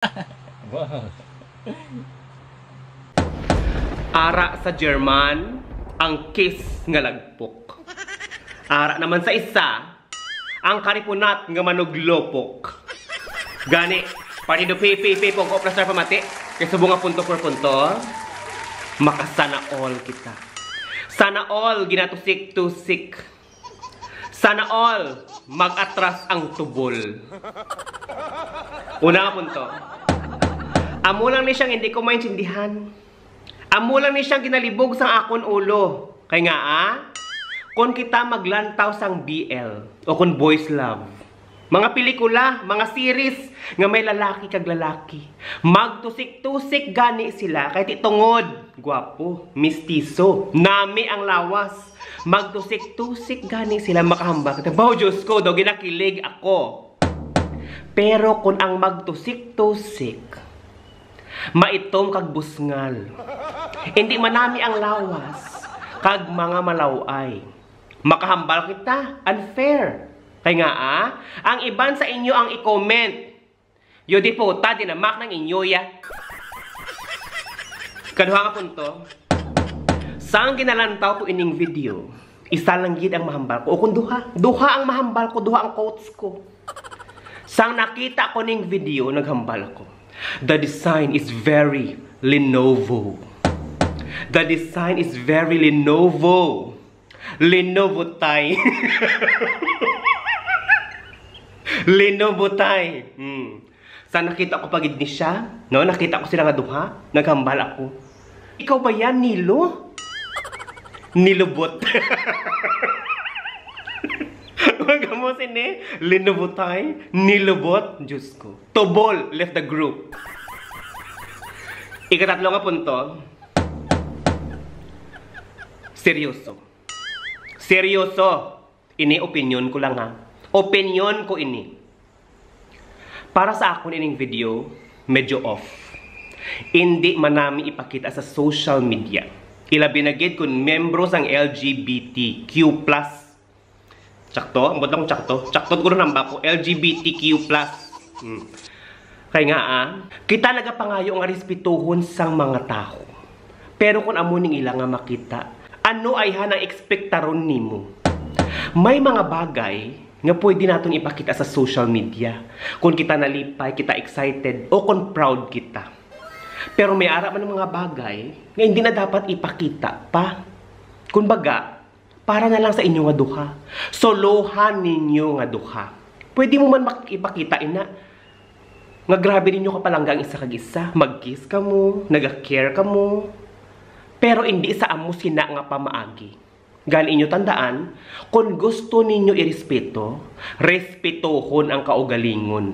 Wow. Ara sa German, ang kiss nga lagpok. Ara naman sa isa, ang karipunat nga manuglopok. Gani, partido pipi pong koplasar pamati, kay subong nga punto por punto, makasana all kita. Sana all ginatusik-tusik. Sana all mag-atras ang tubol. Una nga punto. Amo lang ni siyang hindi ko maintindihan. Amo lang ni siyang ginalibog sa akon ulo. Kaya nga kung kita maglantaw sang BL o kung boys love, mga pelikula, mga series nga may lalaki kag lalaki, magtusik-tusik gani sila kahit itungod, gwapo, mistiso, nami ang lawas, magtusik-tusik gani sila makahambak. Bawo Diyos ko, daw ginakilig ako. Pero kung ang magtusik-tusik maitom kag busngal, hindi manami ang lawas kag mga malaway, makahambal kita, unfair. Kaya nga ang iban sa inyo ang i-comment. Yo di po, ta dinamak ng inyo ya. Kaduha nga punto. Saan ginalantaw ko ining video, isa lang gid ang mahambal ko. O kung duha ang mahambal ko, duha ang quotes ko. Sang nakita ko ning video, naghambal ako. The design is very Lenovo. The design is very Lenovo. Lenovo tay. Lenovo tay. Sa nakita ko pagid ni siya, no? Nakita ko sila nga duha, naghambal ako. Ikaw ba yan, Nilo? Nilobot. Huwag mo sini, Lenovo tay, nilobot, Diyos ko. Tobol, left the group. Ikatatlo nga punto. Seryoso. Seryoso. Ini opinion ko lang ha. Opinion ko ini. Para sa ako ining video, medyo off. Hindi manami ipakita sa social media. Ilabi na gid kung membro sang LGBTQ+. Tsakto? Ang buta kong tsakto? Tsakto ko rin ang bako. LGBTQ+. Kaya nga kita nagapangayo nga respetuhon sang mga tao. Pero kung amuning ilang nga makita, ano ay hanang ekspektaron nimo? May mga bagay nga pwede natin ipakita sa social media. Kung kita nalipay, kita excited, o kung proud kita. Pero may ara man ng mga bagay nga hindi na dapat ipakita pa. Kung baga, para na lang sa inyo nga duha. Solohan ninyo nga duha. Pwede mo man ipakita ina nga grabe ninyo kapalanggang isa kag isa. Mag-kiss ka mo, nag-care ka mo. Pero hindi sa amo sina nga pamaagi. Gani inyo tandaan, kung gusto ninyo irespeto, respetohon ang kaugalingon.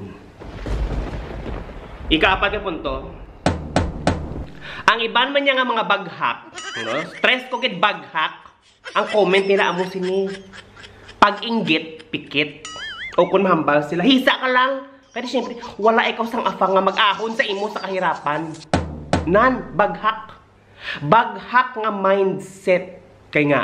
Ikaapat nga punto. Ang iban man niya nga mga baghak, no? Stress ko gid baghak. Ang comment nila amo sini. Pag-inggit, pikit. O kung mahambal sila, hisa ka lang. Kasi syempre, wala ikaw sang afang nga mag-ahon sa imo sa kahirapan. Nan, baghak. Baghak nga mindset. Kaya nga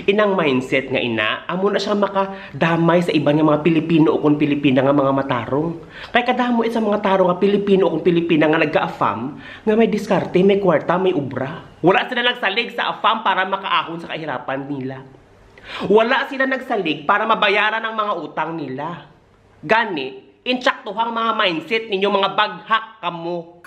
inang mindset nga ina, amo na siya makadamay sa iban nga mga Pilipino o kung Pilipina nga mga matarong. Kaya kadamo sa mga tarong nga Pilipino o kung Pilipina nga nagka-afam, nga may diskarte, may kwarta, may ubra. Wala sila nagsalig sa afam para makaahon sa kahirapan nila. Wala sila nagsalig para mabayaran ang mga utang nila. Gani, intsaktuhang mga mindset ninyo mga baghak kamo.